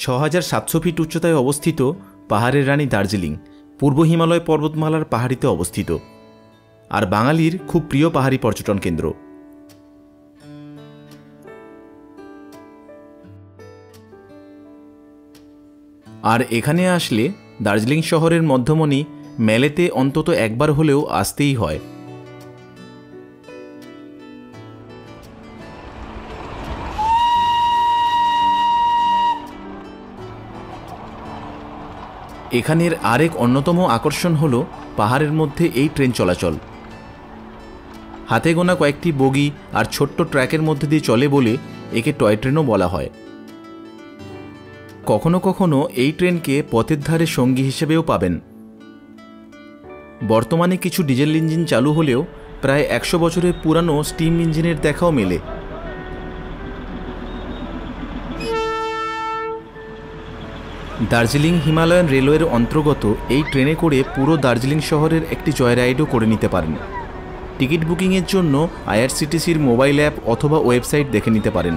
৬৭০০ fit উচ্চতায় অবস্থিত পাহাড়ের রানী দার্জিলিং পূর্ব হিমালয় পর্বতমালার পাহাড়িতে অবস্থিত আর বাঙালির খুব প্রিয় পাহাড়ি পর্যটন কেন্দ্র। আর এখানে আসলে দার্জিলিং শহরের মধ্যমণি মেলেতে অন্তত একবার হলেও আসতেই হয়। এখানের আরেক অন্যতম আকর্ষণ হল পাহাড়ের মধ্যে এই ট্রেন চলাচল। হাতে গোনা কয়েকটি বগি আর ছোট্ট ট্র্যাকের মধ্যে দিয়ে চলে বলে একে টয় ট্রেনও বলা হয়। কখনো কখনো এই ট্রেনকে পথের ধারে সঙ্গী হিসেবেও পাবেন। বর্তমানে কিছু ডিজেল ইঞ্জিন চালু হলেও প্রায় ১০০ বছরের পুরানো স্টিম ইঞ্জিনের দেখাও মেলে। দার্জিলিং হিমালয়ান রেলওয়ের অন্তর্গত এই ট্রেনে করে পুরো দার্জিলিং শহরের একটি জয় রাইডও করে নিতে পারেন। টিকিট বুকিংয়ের জন্য আইআরসিটিসির মোবাইল অ্যাপ অথবা ওয়েবসাইট দেখে নিতে পারেন।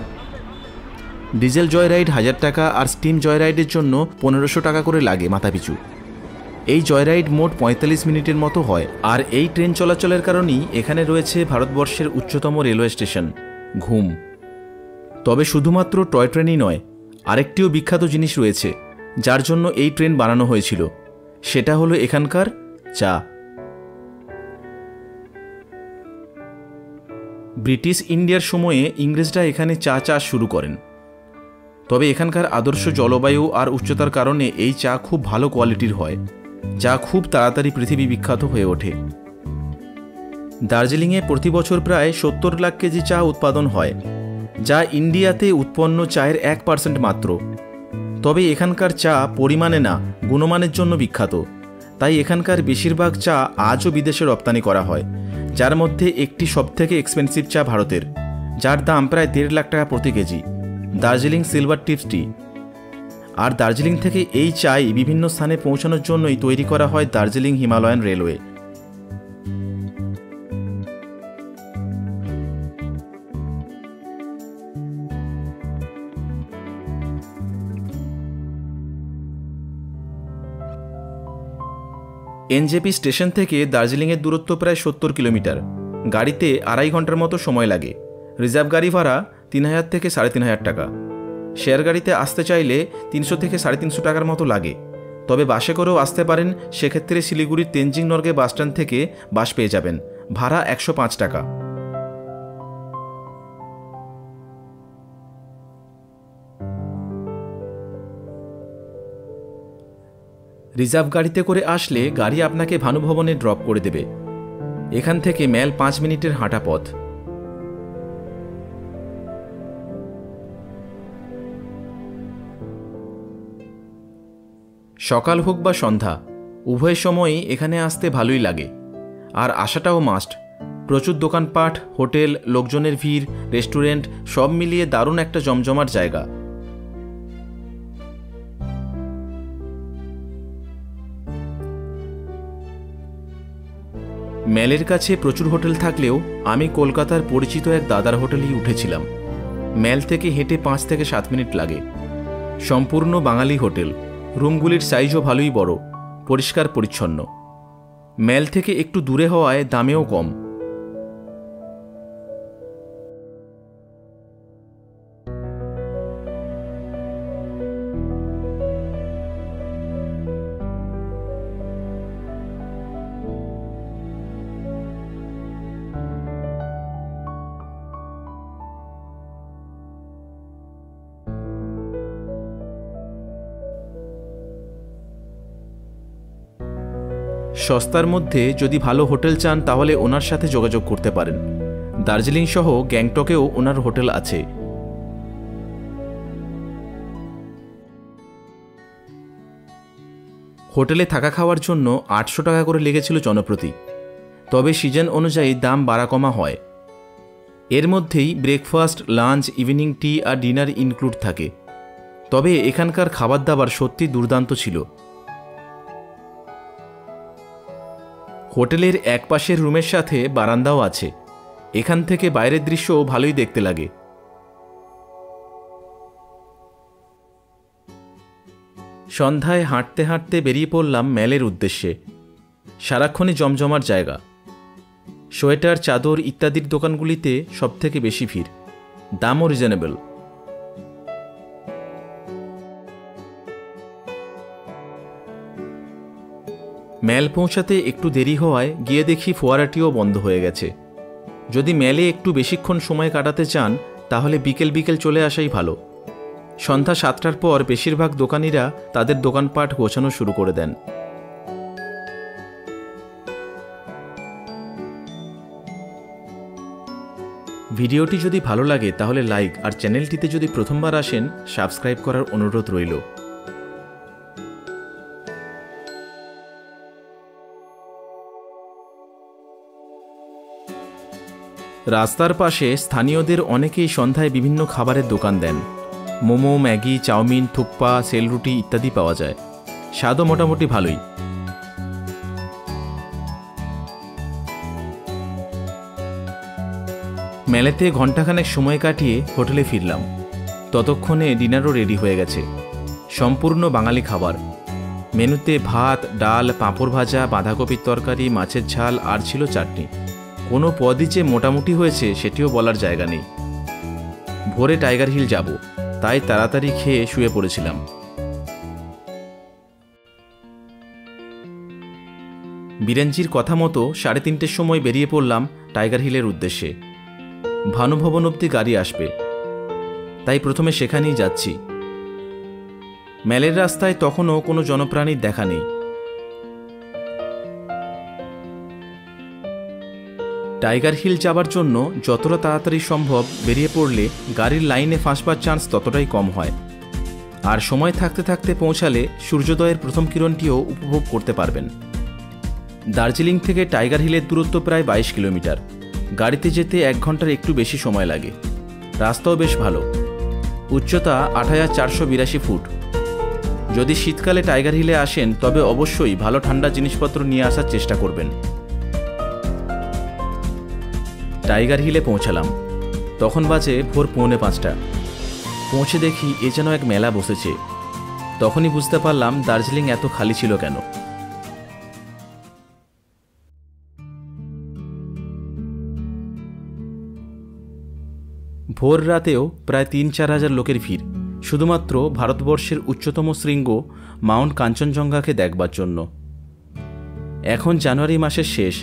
ডিজেল জয় রাইড ১০০০ টাকা আর স্টিম জয় রাইডের জন্য ১৫০০ টাকা করে লাগে মাথাপিছু। এই জয় রাইড মোট ৪৫ মিনিটের মতো হয়। আর এই ট্রেন চলাচলের কারণেই এখানে রয়েছে ভারতবর্ষের উচ্চতম রেলওয়ে স্টেশন ঘুম। তবে শুধুমাত্র টয় ট্রেনই নয়, আরেকটিও বিখ্যাত জিনিস রয়েছে যার জন্য এই ট্রেন বানানো হয়েছিল, সেটা হলো এখানকার চা। ব্রিটিশ ইন্ডিয়ার সময়ে ইংরেজরা এখানে চা চাষ শুরু করেন। তবে এখানকার আদর্শ জলবায়ু আর উচ্চতার কারণে এই চা খুব ভালো কোয়ালিটির হয়, যা খুব তাড়াতাড়ি পৃথিবী বিখ্যাত হয়ে ওঠে। দার্জিলিংয়ে প্রতি বছর প্রায় ৭০ লাখ কেজি চা উৎপাদন হয়, যা ইন্ডিয়াতে উৎপন্ন চায়ের ১% মাত্র। তবে এখানকার চা পরিমাণে না, গুণমানের জন্য বিখ্যাত। তাই এখানকার বেশিরভাগ চা আজও বিদেশে রপ্তানি করা হয়, যার মধ্যে একটি সবথেকে এক্সপেন্সিভ চা ভারতের, যার দাম প্রায় ১.৫ লাখ টাকা প্রতি কেজি, দার্জিলিং সিলভার টিপস টি। আর দার্জিলিং থেকে এই চাই বিভিন্ন স্থানে পৌঁছানোর জন্যই তৈরি করা হয় Darjeeling Himalayan railway. NJP station থেকে দার্জিলিংয়ের দূরত্ব প্রায় ৭০ কিলোমিটার। গাড়িতে ২.৫ ঘন্টার মতো সময় লাগে। রিজার্ভ গাড়ি ভাড়া ৩,০০০ থেকে ৩,৫০০ টাকা। শেয়ার গাড়িতে আসতে চাইলে ৩০০ থেকে ৩৫০ টাকার মতো লাগে। তবে বাসে করেও আসতে পারেন, সেক্ষেত্রে শিলিগুড়ির তেনজিং নর্গে বাসস্ট্যান্ড থেকে বাস পেয়ে যাবেন, ভাড়া ১০৫ টাকা। রিজার্ভ গাড়িতে করে আসলে গাড়ি আপনাকে ভানুভবনে ড্রপ করে দেবে। এখান থেকে মেল ৫ মিনিটের হাঁটা পথ। সকাল হোক বা সন্ধ্যা, উভয় সময়ই এখানে আসতে ভালোই লাগে। আর আসাটাও মাস্ট। প্রচুর দোকানপাট, হোটেল, লোকজনের ভিড়, রেস্টুরেন্ট সব মিলিয়ে দারুণ একটা জমজমাট জায়গা। মেলের কাছে প্রচুর হোটেল থাকলেও আমি কলকাতার পরিচিত এক দাদার হোটেলেই উঠেছিলাম। মেল থেকে হেঁটে ৫ থেকে ৭ মিনিট লাগে। সম্পূর্ণ বাঙালি হোটেল। রুমগুলির সাইজও ভালোই বড়, পরিষ্কার পরিচ্ছন্ন। মেল থেকে একটু দূরে হওয়ায় দামেও কম। সস্তার মধ্যে যদি ভালো হোটেল চান তাহলে ওনার সাথে যোগাযোগ করতে পারেন। দার্জিলিং সহ গ্যাংটকেও ওনার হোটেল আছে। হোটেলে থাকা খাওয়ার জন্য ৮০০ টাকা করে লেগেছিল জনপ্রতি। তবে সিজন অনুযায়ী দাম বাড়া কমা হয়। এর মধ্যেই ব্রেকফাস্ট, লাঞ্চ, ইভিনিং টি আর ডিনার ইনক্লুড থাকে। তবে এখানকার খাবার দাবার সত্যি দুর্দান্ত ছিল। হোটেলের এক পাশের রুমের সাথে বারান্দাও আছে। এখান থেকে বাইরের দৃশ্যও ভালোই দেখতে লাগে। সন্ধ্যায় হাঁটতে হাঁটতে বেরিয়ে পড়লাম ম্যালের উদ্দেশ্যে। সারাক্ষণই জমজমার জায়গা। সোয়েটার, চাদর ইত্যাদির দোকানগুলিতে সবথেকে বেশি ভিড়, দামও রিজনেবল। ম্যাল পৌঁছাতে একটু দেরি হওয়ায় গিয়ে দেখি ফোয়ারাটিও বন্ধ হয়ে গেছে। যদি ম্যালে একটু বেশিক্ষণ সময় কাটাতে চান তাহলে বিকেল বিকেল চলে আসাই ভালো। সন্ধ্যা 7টার পর বেশিরভাগ দোকানিরা তাদের দোকানপাট গোছানো শুরু করে দেন। ভিডিওটি যদি ভালো লাগে তাহলে লাইক, আর চ্যানেলটিতে যদি প্রথমবার আসেন সাবস্ক্রাইব করার অনুরোধ রইল। রাস্তার পাশে স্থানীয়দের অনেকেই সন্ধ্যায় বিভিন্ন খাবারের দোকান দেন। মোমো, ম্যাগি, চাউমিন, থুকপা, সেলরুটি ইত্যাদি পাওয়া যায়। স্বাদও মোটামুটি ভালোই। মেলেতে ঘণ্টাখানেক সময় কাটিয়ে হোটেলে ফিরলাম। ততক্ষণে ডিনারও রেডি হয়ে গেছে। সম্পূর্ণ বাঙালি খাবার। মেনুতে ভাত, ডাল, পাঁপড় ভাজা, বাঁধাকপির তরকারি, মাছের ঝাল আর ছিল চাটনি। কোনো পদই যে মোটামুটি হয়েছে সেটিও বলার জায়গা নেই। ভোরে টাইগার হিল যাব, তাই তাড়াতাড়ি খেয়ে শুয়ে পড়েছিলাম। বীরেনজির কথা মতো 3:30টার সময় বেরিয়ে পড়লাম টাইগার হিলের উদ্দেশ্যে। ভানুভবন অবধি গাড়ি আসবে, তাই প্রথমে সেখানেই যাচ্ছি। ম্যালের রাস্তায় তখনও কোনো জনপ্রাণীর দেখা নেই। টাইগার হিল যাবার জন্য যতটা তাড়াতাড়ি সম্ভব বেরিয়ে পড়লে গাড়ির লাইনে ফাঁসবার চান্স ততটাই কম হয়, আর সময় থাকতে থাকতে পৌঁছালে সূর্যোদয়ের প্রথম কিরণটিও উপভোগ করতে পারবেন। দার্জিলিং থেকে টাইগার হিলের দূরত্ব প্রায় 22 কিলোমিটার। গাড়িতে যেতে 1 ঘন্টার একটু বেশি সময় লাগে। রাস্তাও বেশ ভালো। উচ্চতা 8482 ফুট। যদি শীতকালে টাইগার হিলে আসেন তবে অবশ্যই ভালো ঠান্ডা জিনিসপত্র নিয়ে আসার চেষ্টা করবেন। টাইগার হিলে পৌঁছালাম। তখন বাজে ভোর 4:45। পৌঁছে দেখি এ যেন এক মেলা বসেছে। তখনই বুঝতে পারলাম দার্জিলিং এত খালি ছিল কেন। ভোর রাতেও প্রায় 3-4 হাজার লোকের ভিড়, শুধুমাত্র ভারতবর্ষের উচ্চতম শৃঙ্গ মাউন্ট কাঞ্চনজঙ্ঘাকে দেখবার জন্য। এখন জানুয়ারি মাসের শেষ,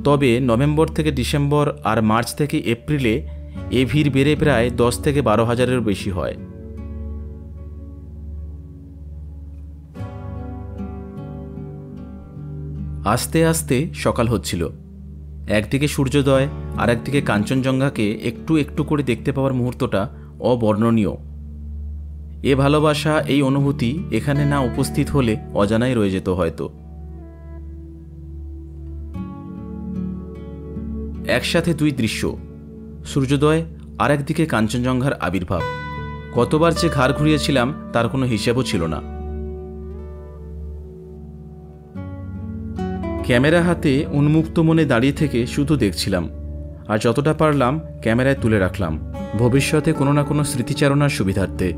তবে নভেম্বর থেকে ডিসেম্বর আর মার্চ থেকে এপ্রিলে এ ভিড় বেড়ে প্রায় 10 থেকে 12 হাজারেরও বেশি হয়। আস্তে আস্তে সকাল হচ্ছিল। একদিকে সূর্যোদয় আর একদিকে কাঞ্চনজঙ্ঘাকে একটু একটু করে দেখতে পাওয়ার মুহূর্তটা অবর্ণনীয়। এ ভালোবাসা, এই অনুভূতি এখানে না উপস্থিত হলে অজানাই রয়ে যেত হয়তো। একসাথে দুই দৃশ্য, সূর্যোদয় আর একদিকে কাঞ্চনজঙ্ঘার আবির্ভাব। কতবার যে ঘাড় ঘুরিয়েছিলাম তার কোনো হিসেবও ছিল না। ক্যামেরা হাতে উন্মুক্ত মনে দাঁড়িয়ে থেকে শুধু দেখছিলাম, আর যতটা পারলাম ক্যামেরায় তুলে রাখলাম, ভবিষ্যতে কোনো না কোনো স্মৃতিচারণার সুবিধার্থে।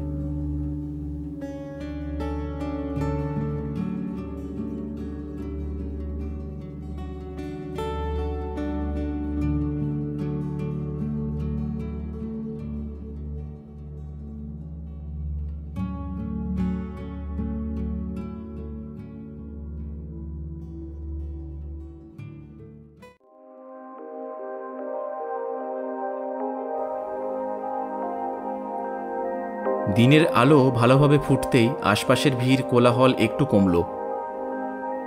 দিনের আলো ভালোভাবে ফুটতেই আশপাশের ভিড় কোলাহল একটু কমল।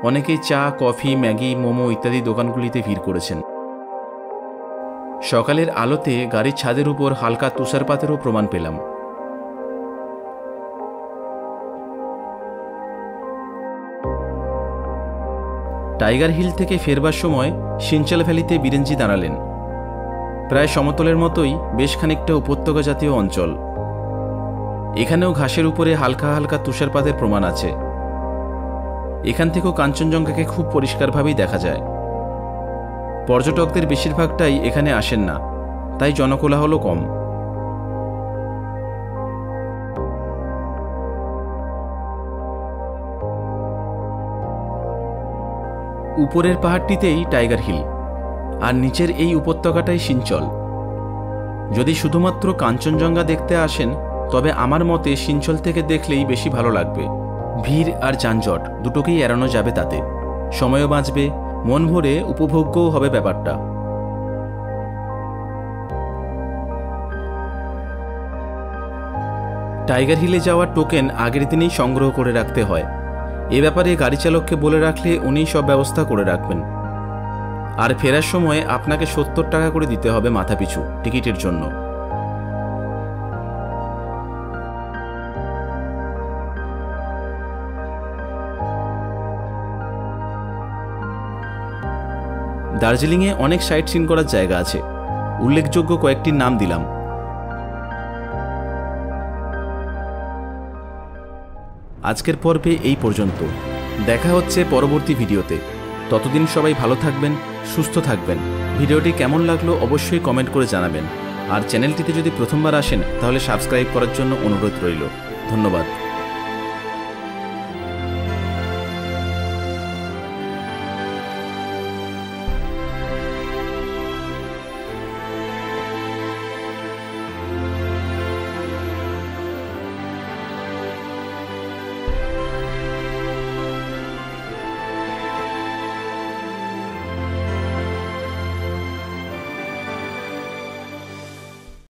অনেকেই চা, কফি, ম্যাগি, মোমো ইত্যাদি দোকানগুলিতে ভিড় করেছেন। সকালের আলোতে গাড়ির ছাদের উপর হালকা তুষারপাতেরও প্রমাণ পেলাম। টাইগার হিল থেকে ফেরবার সময় সিনচাল ভ্যালিতে বীরেনজি দাঁড়ালেন। প্রায় সমতলের মতোই বেশ খানিকটা উপত্যকা জাতীয় অঞ্চল। এখানেও ঘাসের উপরে হালকা হালকা তুষারপাতের প্রমাণ আছে। এখান থেকেও কাঞ্চনজঙ্ঘাকে খুব পরিষ্কারভাবেই দেখা যায়। পর্যটকদের বেশিরভাগটাই এখানে আসেন না, তাই জনকোলাহলও কম। উপরের পাহাড়টিতেই টাইগার হিল, আর নিচের এই উপত্যকাটাই সিঞ্চল। যদি শুধুমাত্র কাঞ্চনজঙ্ঘা দেখতে আসেন তবে আমার মতে সিঞ্চল থেকে দেখলেই বেশি ভালো লাগবে। ভিড় আর যানজট দুটোকেই এড়ানো যাবে, তাতে সময়ও বাঁচবে, মন ভরে উপভোগ্যও হবে ব্যাপারটা। টাইগার হিলে যাওয়ার টোকেন আগের দিনেই সংগ্রহ করে রাখতে হয়। এ ব্যাপারে গাড়ি চালককে বলে রাখলে উনিই সব ব্যবস্থা করে রাখবেন। আর ফেরার সময় আপনাকে 70 টাকা করে দিতে হবে মাথাপিছু টিকিটের জন্য। দার্জিলিংয়ে অনেক সাইট সিন করার জায়গা আছে, উল্লেখযোগ্য কয়েকটির নাম দিলাম। আজকের পর্বে এই পর্যন্ত। দেখা হচ্ছে পরবর্তী ভিডিওতে। ততদিন সবাই ভালো থাকবেন, সুস্থ থাকবেন। ভিডিওটি কেমন লাগলো অবশ্যই কমেন্ট করে জানাবেন। আর চ্যানেলটিতে যদি প্রথমবার আসেন তাহলে সাবস্ক্রাইব করার জন্য অনুরোধ রইল। ধন্যবাদ।